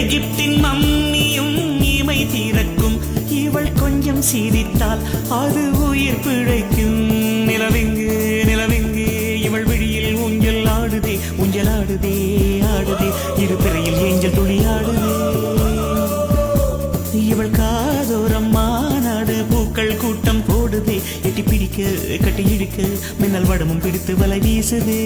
எகிப்தின் மம்மியும் இமை திறக்கும். இவள் கொஞ்சம் சிரித்தால் அது உயிர் பிழைக்கும். நிலவெங்கு நிலவெங்கு இவள் விழியில் ஊஞ்சல் ஆடுதே, ஊஞ்சல் ஆடுதே, ஆடுதே. இரு பிறையில் ஏஞ்சல் துளி ஆடுதே. இவள் காதோரம் மாநாடு பூக்கள் கூட்டம் போடுதே. எட்டி பிடிக்க கட்டி இழுக்க மின்னல் வடமும் பிடித்து வலை வீசுதே.